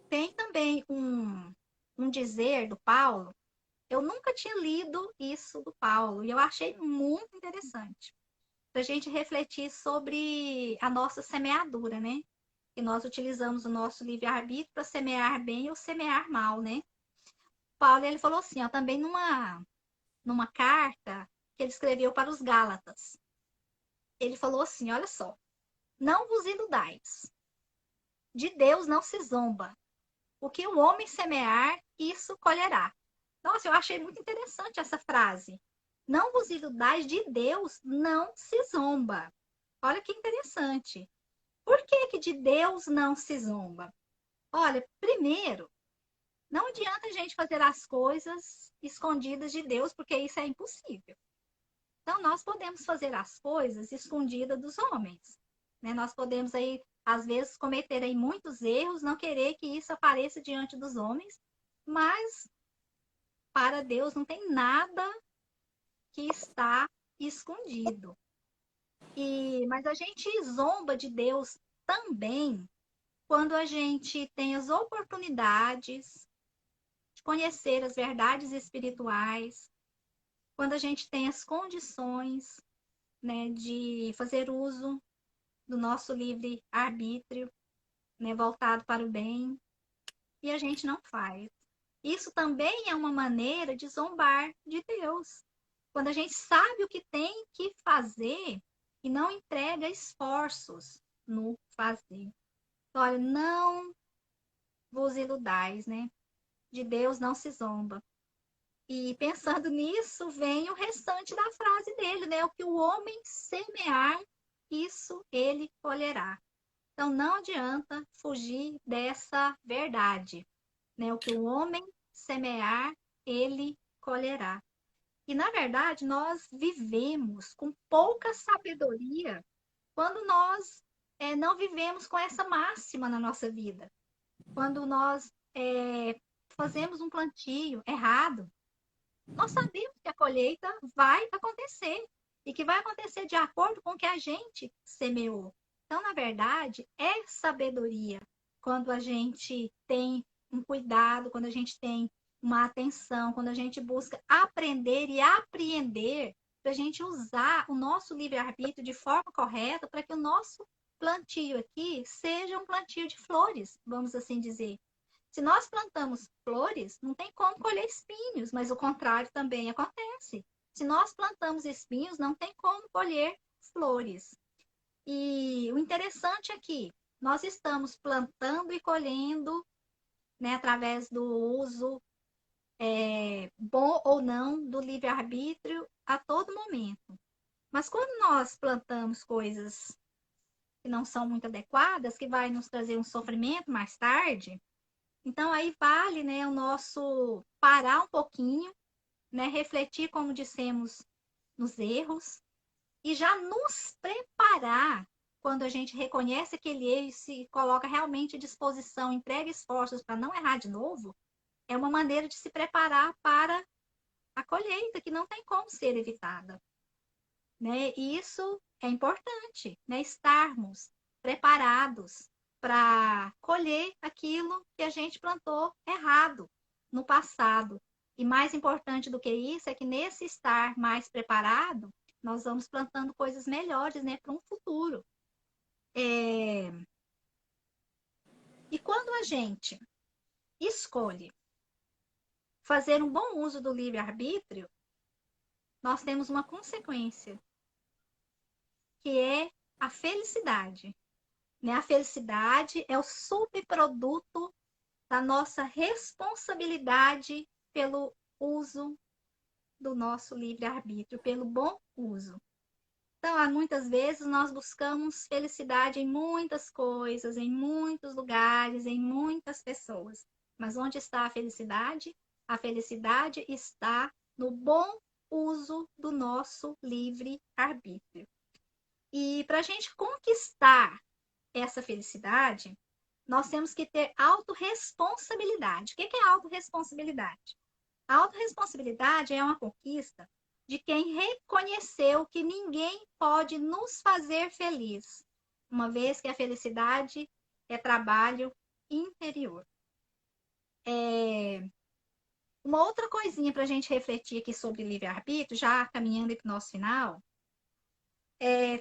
Tem também um dizer do Paulo, eu nunca tinha lido isso do Paulo, e eu achei muito interessante, para a gente refletir sobre a nossa semeadura, né? Que nós utilizamos o nosso livre-arbítrio para semear bem ou semear mal, né? Paulo, ele falou assim, ó, também numa carta que ele escreveu para os Gálatas. Ele falou assim, olha só, não vos iludais, de Deus não se zomba. O que o homem semear, isso colherá. Nossa, eu achei muito interessante essa frase. Não vos iludais, de Deus não se zomba. Olha que interessante. Por que que de Deus não se zomba? Olha, primeiro, não adianta a gente fazer as coisas escondidas de Deus, porque isso é impossível. Então, nós podemos fazer as coisas escondidas dos homens. Né? Nós podemos aí, às vezes, cometer aí muitos erros, não querer que isso apareça diante dos homens, mas para Deus não tem nada que está escondido. Mas a gente zomba de Deus também quando a gente tem as oportunidades de conhecer as verdades espirituais, quando a gente tem as condições, né, de fazer uso do nosso livre-arbítrio, né, voltado para o bem, e a gente não faz. Isso também é uma maneira de zombar de Deus. Quando a gente sabe o que tem que fazer e não entrega esforços no fazer. Olha, não vos iludais, né? De Deus não se zomba. E pensando nisso, vem o restante da frase dele, né? O que o homem semear, isso ele colherá. Então não adianta fugir dessa verdade, né? O que o homem semear, ele colherá. E na verdade, nós vivemos com pouca sabedoria quando nós não vivemos com essa máxima na nossa vida. Quando nós fazemos um plantio errado, nós sabemos que a colheita vai acontecer e que vai acontecer de acordo com o que a gente semeou. Então, na verdade, é sabedoria quando a gente tem um cuidado, quando a gente tem uma atenção, quando a gente busca aprender e apreender para a gente usar o nosso livre-arbítrio de forma correta para que o nosso plantio aqui seja um plantio de flores, vamos assim dizer. Se nós plantamos flores, não tem como colher espinhos, mas o contrário também acontece. Se nós plantamos espinhos, não tem como colher flores. E o interessante é que nós estamos plantando e colhendo, né, através do uso bom ou não do livre-arbítrio a todo momento. Mas quando nós plantamos coisas que não são muito adequadas, que vai nos trazer um sofrimento mais tarde, então aí vale, né, o nosso parar um pouquinho, né, refletir, como dissemos, nos erros e já nos preparar quando a gente reconhece aquele erro e se coloca realmente à disposição, entrega esforços para não errar de novo, é uma maneira de se preparar para a colheita que não tem como ser evitada, né? E isso é importante, né? Estarmos preparados para colher aquilo que a gente plantou errado no passado. E mais importante do que isso é que nesse estar mais preparado, nós vamos plantando coisas melhores, né, para um futuro. E quando a gente escolhe fazer um bom uso do livre-arbítrio, nós temos uma consequência, que é a felicidade. Né? A felicidade é o subproduto da nossa responsabilidade pelo uso do nosso livre-arbítrio, pelo bom uso. Então, há muitas vezes nós buscamos felicidade em muitas coisas, em muitos lugares, em muitas pessoas. Mas onde está a felicidade? A felicidade está no bom uso do nosso livre-arbítrio. E para a gente conquistar essa felicidade, nós temos que ter autorresponsabilidade. O que é autorresponsabilidade? A autorresponsabilidade é uma conquista de quem reconheceu que ninguém pode nos fazer feliz, uma vez que a felicidade é trabalho interior. Uma outra coisinha para a gente refletir aqui sobre livre-arbítrio, já caminhando para o nosso final,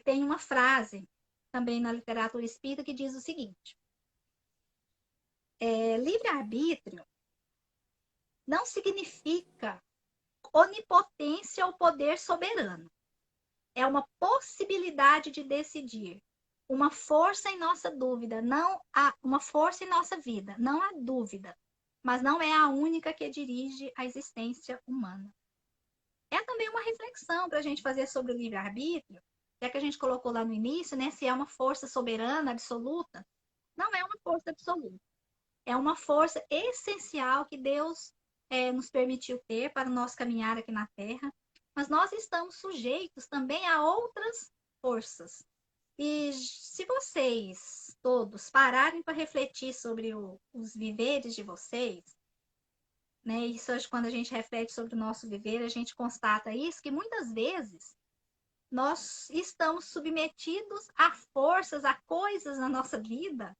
tem uma frase também na literatura espírita que diz o seguinte: livre-arbítrio não significa onipotência ou poder soberano. É uma possibilidade de decidir, uma força em nossa dúvida, não há uma força em nossa vida, não há dúvida, mas não é a única que dirige a existência humana. É também uma reflexão para a gente fazer sobre o livre-arbítrio, já que a gente colocou lá no início, né, se é uma força soberana, absoluta. Não é uma força absoluta. É uma força essencial que Deus nos permitiu ter para o nosso caminhar aqui na Terra, mas nós estamos sujeitos também a outras forças. E se vocês todos pararem para refletir sobre os viveres de vocês, né, isso hoje, quando a gente reflete sobre o nosso viver, a gente constata isso, que muitas vezes nós estamos submetidos a forças, a coisas na nossa vida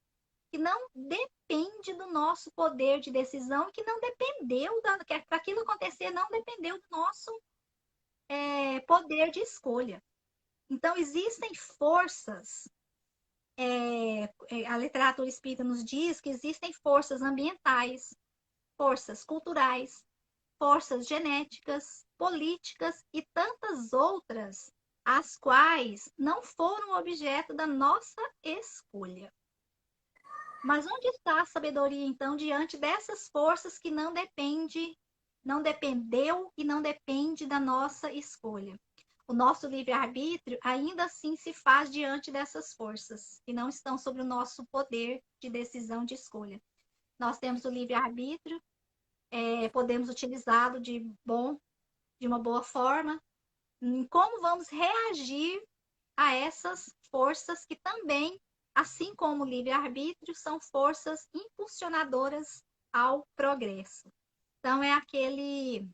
que não depende do nosso poder de decisão, que não dependeu, para aquilo acontecer, não dependeu do nosso poder de escolha. Então, existem forças, a literatura espírita nos diz que existem forças ambientais, forças culturais, forças genéticas, políticas e tantas outras, as quais não foram objeto da nossa escolha. Mas onde está a sabedoria, então, diante dessas forças que não dependeu e não depende da nossa escolha? O nosso livre-arbítrio ainda assim se faz diante dessas forças, que não estão sobre o nosso poder de decisão de escolha. Nós temos o livre-arbítrio, podemos utilizá-lo de uma boa forma. Como vamos reagir a essas forças que também, assim como o livre-arbítrio, são forças impulsionadoras ao progresso. Então, é aquele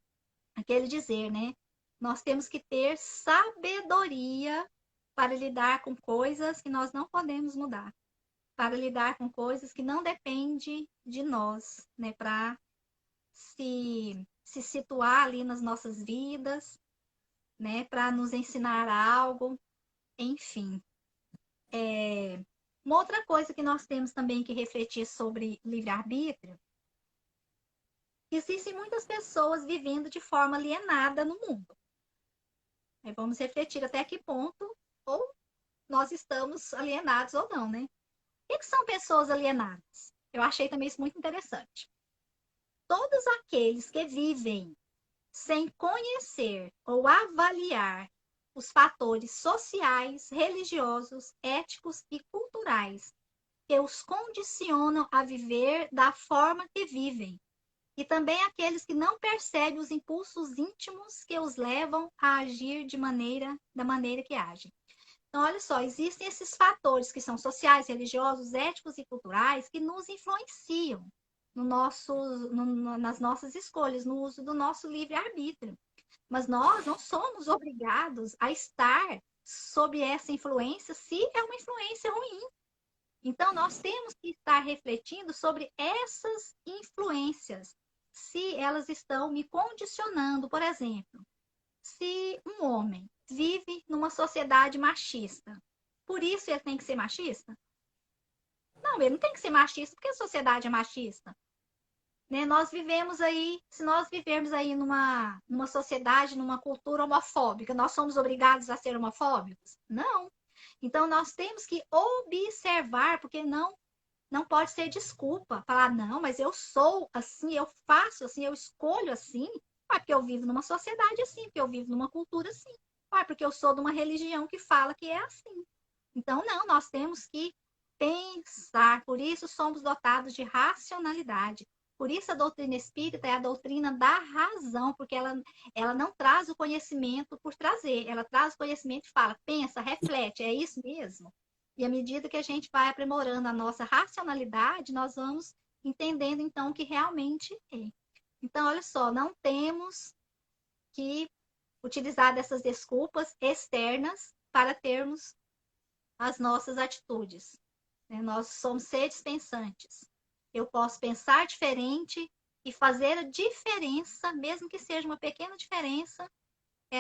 dizer, né? Nós temos que ter sabedoria para lidar com coisas que nós não podemos mudar, para lidar com coisas que não dependem de nós, né? Para se situar ali nas nossas vidas, né? Para nos ensinar algo, enfim. Uma outra coisa que nós temos também que refletir sobre livre-arbítrio, existem muitas pessoas vivendo de forma alienada no mundo. Vamos refletir até que ponto ou nós estamos alienados ou não, né? O que são pessoas alienadas? Eu achei também isso muito interessante. Todos aqueles que vivem sem conhecer ou avaliar os fatores sociais, religiosos, éticos e culturais que os condicionam a viver da forma que vivem, e também aqueles que não percebem os impulsos íntimos que os levam a agir da maneira que agem. Então, olha só, existem esses fatores que são sociais, religiosos, éticos e culturais que nos influenciam nas nossas escolhas, no uso do nosso livre-arbítrio. Mas nós não somos obrigados a estar sob essa influência se é uma influência ruim. Então, nós temos que estar refletindo sobre essas influências, se elas estão me condicionando. Por exemplo, se um homem vive numa sociedade machista, por isso ele tem que ser machista? Não, ele não tem que ser machista porque a sociedade é machista. Né? Se nós vivermos aí numa sociedade, numa cultura homofóbica, nós somos obrigados a ser homofóbicos? Não. Então, nós temos que observar, porque não pode ser desculpa. Falar, não, mas eu sou assim, eu faço assim, eu escolho assim, porque eu vivo numa sociedade assim, porque eu vivo numa cultura assim, porque eu sou de uma religião que fala que é assim. Então, não, nós temos que pensar, por isso somos dotados de racionalidade. Por isso a doutrina espírita é a doutrina da razão, porque ela não traz o conhecimento por trazer, ela traz o conhecimento e fala, pensa, reflete, é isso mesmo? E à medida que a gente vai aprimorando a nossa racionalidade, nós vamos entendendo então o que realmente é. Então, olha só, não temos que utilizar dessas desculpas externas para termos as nossas atitudes. Nós somos seres pensantes. Eu posso pensar diferente e fazer a diferença, mesmo que seja uma pequena diferença,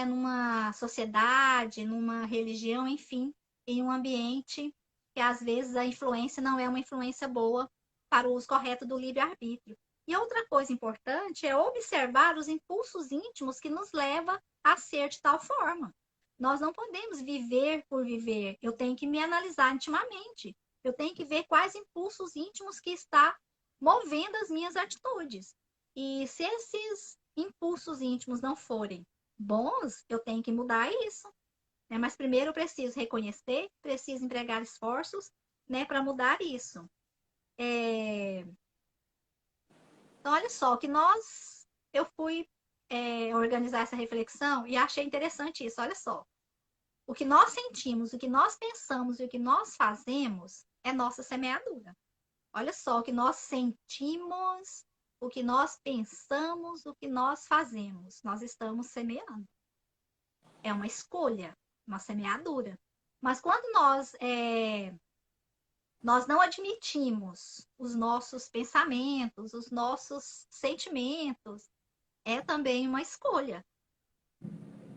numa sociedade, numa religião, enfim, em um ambiente que às vezes a influência não é uma influência boa para o uso correto do livre-arbítrio. E outra coisa importante é observar os impulsos íntimos que nos levam a ser de tal forma. Nós não podemos viver por viver. Eu tenho que me analisar intimamente. Eu tenho que ver quais impulsos íntimos que está movendo as minhas atitudes. E se esses impulsos íntimos não forem bons, eu tenho que mudar isso. Né? Mas primeiro eu preciso reconhecer, preciso empregar esforços, né, para mudar isso. Então, olha só, eu fui organizar essa reflexão e achei interessante isso. Olha só, o que nós sentimos, o que nós pensamos e o que nós fazemos é nossa semeadura. Olha só, o que nós sentimos, o que nós pensamos, o que nós fazemos. Nós estamos semeando. É uma escolha, uma semeadura. Mas quando nós não admitimos os nossos pensamentos, os nossos sentimentos, é também uma escolha.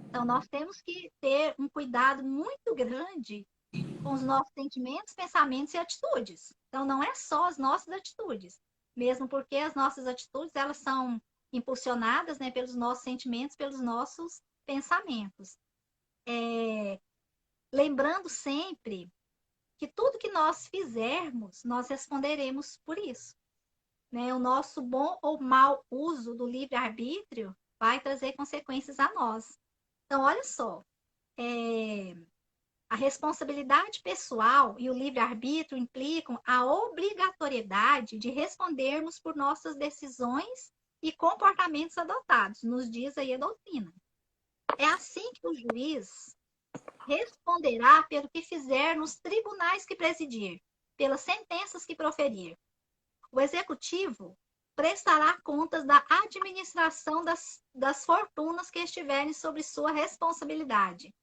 Então, nós temos que ter um cuidado muito grande com os nossos sentimentos, pensamentos e atitudes. Então, não é só as nossas atitudes, mesmo porque as nossas atitudes, elas são impulsionadas, né, pelos nossos sentimentos, pelos nossos pensamentos. Lembrando sempre que tudo que nós fizermos, nós responderemos por isso, né? O nosso bom ou mau uso do livre-arbítrio vai trazer consequências a nós. Então, olha só, a responsabilidade pessoal e o livre-arbítrio implicam a obrigatoriedade de respondermos por nossas decisões e comportamentos adotados, nos diz aí a doutrina. É assim que o juiz responderá pelo que fizer nos tribunais que presidir, pelas sentenças que proferir. O executivo prestará contas da administração das fortunas que estiverem sob sua responsabilidade.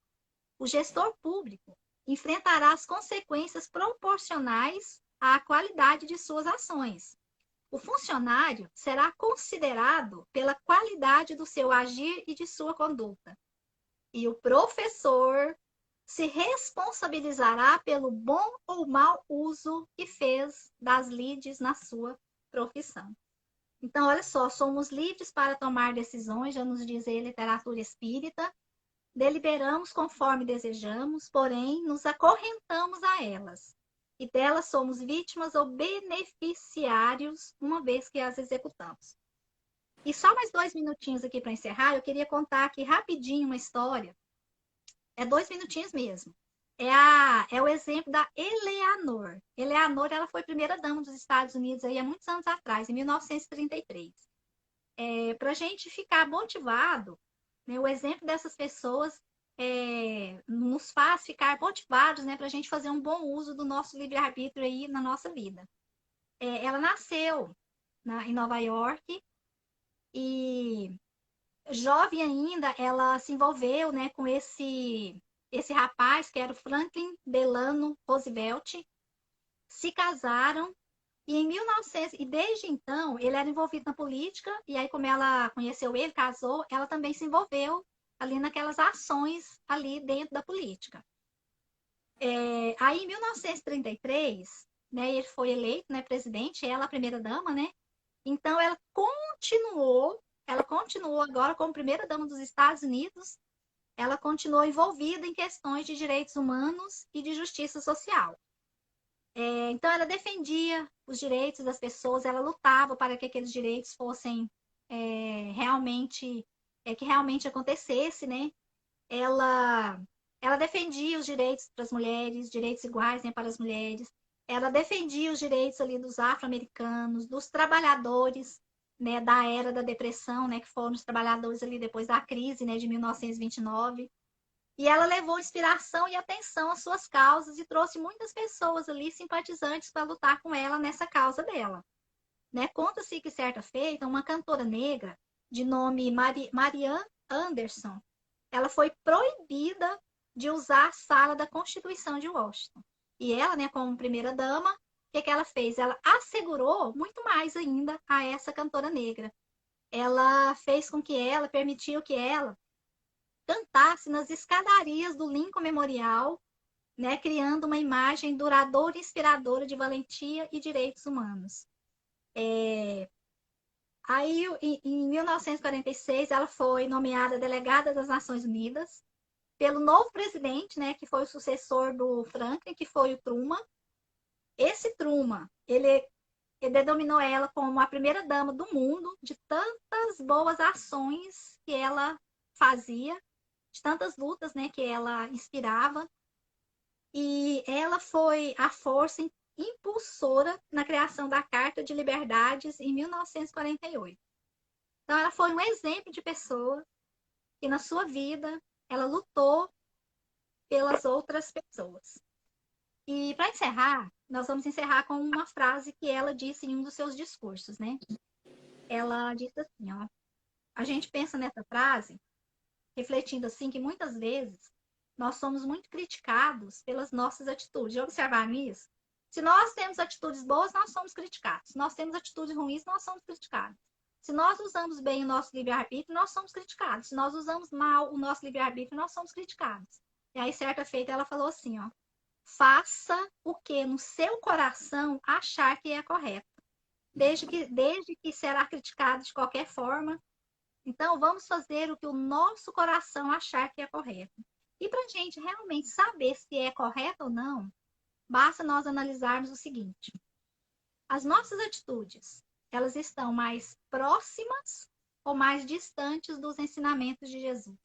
O gestor público enfrentará as consequências proporcionais à qualidade de suas ações. O funcionário será considerado pela qualidade do seu agir e de sua conduta. E o professor se responsabilizará pelo bom ou mau uso que fez das lides na sua profissão. Então, olha só, somos livres para tomar decisões, já nos diz aí a literatura espírita, deliberamos conforme desejamos, porém nos acorrentamos a elas. E delas somos vítimas ou beneficiários, uma vez que as executamos. E só mais 2 minutinhos aqui para encerrar, eu queria contar aqui rapidinho uma história. É 2 minutinhos mesmo. É o exemplo da Eleanor. Eleanor, ela foi primeira-dama dos Estados Unidos aí há muitos anos atrás, em 1933. Para a gente ficar motivado, né, o exemplo dessas pessoas nos faz ficar motivados, né, para a gente fazer um bom uso do nosso livre-arbítrio aí na nossa vida. Ela nasceu em Nova York e jovem ainda, ela se envolveu, né, com esse rapaz que era o Franklin Delano Roosevelt, se casaram e em 1900, e desde então ele era envolvido na política e aí como ela conheceu ele, casou, ela também se envolveu ali naquelas ações ali dentro da política. Aí em 1933, né, ele foi eleito, né, presidente, ela a primeira dama, né? Então ela continuou agora como primeira dama dos Estados Unidos, ela continuou envolvida em questões de direitos humanos e de justiça social. Então ela defendia os direitos das pessoas, ela lutava para que aqueles direitos fossem realmente que realmente acontecesse, né? Ela defendia os direitos para as mulheres, direitos iguais, né, para as mulheres. Ela defendia os direitos ali dos afro-americanos, dos trabalhadores, né, da era da depressão, né, que foram os trabalhadores ali depois da crise, né, de 1929. E ela levou inspiração e atenção às suas causas e trouxe muitas pessoas ali simpatizantes para lutar com ela nessa causa dela. Né? Conta-se que certa feita, uma cantora negra de nome Marianne Anderson, ela foi proibida de usar a sala da Constituição de Washington. E ela, né, como primeira-dama, o que ela fez? Ela assegurou muito mais ainda a essa cantora negra. Ela fez com que ela, permitiu que ela cantasse nas escadarias do Lincoln Memorial, né, criando uma imagem duradoura e inspiradora de valentia e direitos humanos. Aí, em 1946, ela foi nomeada delegada das Nações Unidas pelo novo presidente, né, que foi o sucessor do Franklin, que foi o Truman. Esse Truman, ele denominou ela como a primeira dama do mundo, de tantas boas ações que ela fazia, de tantas lutas, né, que ela inspirava. E ela foi a força impulsora na criação da Carta de Liberdades em 1948. Então, ela foi um exemplo de pessoa que, na sua vida, ela lutou pelas outras pessoas. E, para encerrar, nós vamos encerrar com uma frase que ela disse em um dos seus discursos, né? Ela disse assim, ó, a gente pensa nessa frase, refletindo assim, que muitas vezes nós somos muito criticados pelas nossas atitudes. Já observaram isso? Se nós temos atitudes boas, nós somos criticados. Se nós temos atitudes ruins, nós somos criticados. Se nós usamos bem o nosso livre-arbítrio, nós somos criticados. Se nós usamos mal o nosso livre-arbítrio, nós somos criticados. E aí, certa feita, ela falou assim, ó, faça o que no seu coração achar que é correto. desde que será criticado de qualquer forma. Então, vamos fazer o que o nosso coração achar que é correto. E para a gente realmente saber se é correto ou não, basta nós analisarmos o seguinte: as nossas atitudes, elas estão mais próximas ou mais distantes dos ensinamentos de Jesus?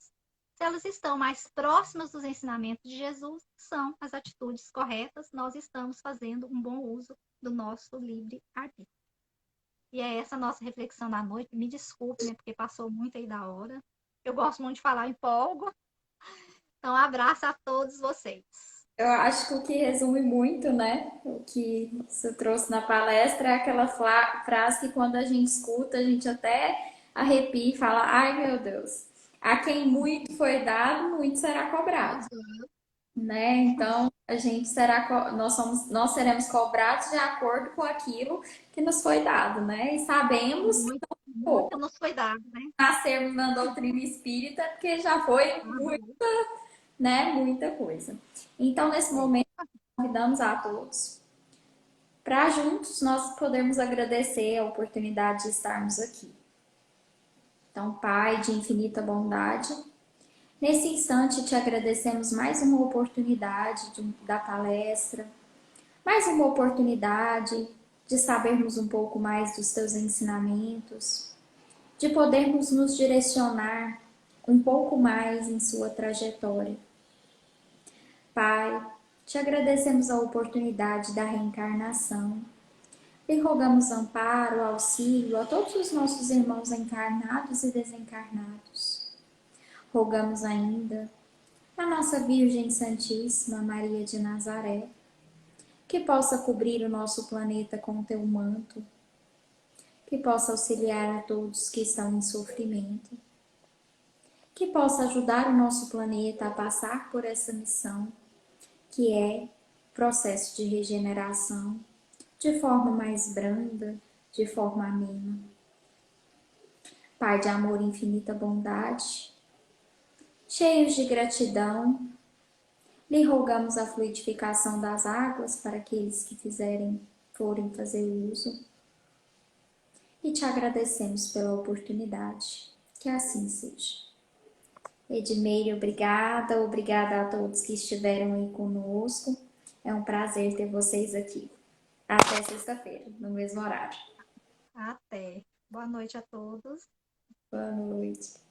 Se elas estão mais próximas dos ensinamentos de Jesus, são as atitudes corretas, nós estamos fazendo um bom uso do nosso livre-arbítrio. E é essa a nossa reflexão da noite. Me desculpe, né, porque passou muito aí da hora. Eu gosto muito de falar, empolgo. Então, abraço a todos vocês. Eu acho que o que resume muito, né, o que você trouxe na palestra é aquela frase que quando a gente escuta, a gente até arrepia e fala, ai meu Deus, a quem muito foi dado, muito será cobrado, né? Então, a gente nós seremos cobrados de acordo com aquilo que nos foi dado, né? E sabemos que Muito, muito pô, nos foi dado, né? nascermos na doutrina espírita, porque já foi muito, Uhum. né, muita coisa. Então, nesse É. momento, convidamos a todos para juntos nós podermos agradecer a oportunidade de estarmos aqui. Então, Pai de infinita bondade, nesse instante te agradecemos mais uma oportunidade da palestra, mais uma oportunidade de sabermos um pouco mais dos teus ensinamentos, de podermos nos direcionar um pouco mais em sua trajetória. Pai, te agradecemos a oportunidade da reencarnação. E rogamos amparo, auxílio a todos os nossos irmãos encarnados e desencarnados. Rogamos ainda a nossa Virgem Santíssima Maria de Nazaré, que possa cobrir o nosso planeta com o teu manto, que possa auxiliar a todos que estão em sofrimento, que possa ajudar o nosso planeta a passar por essa missão, que é processo de regeneração, de forma mais branda, de forma amena. Pai de amor e infinita bondade, cheios de gratidão, lhe rogamos a fluidificação das águas para aqueles que forem fazer uso, e te agradecemos pela oportunidade. Que assim seja. Edmeire, obrigada, obrigada a todos que estiveram aí conosco. É um prazer ter vocês aqui. Até sexta-feira, no mesmo horário. Até. Boa noite a todos. Boa noite.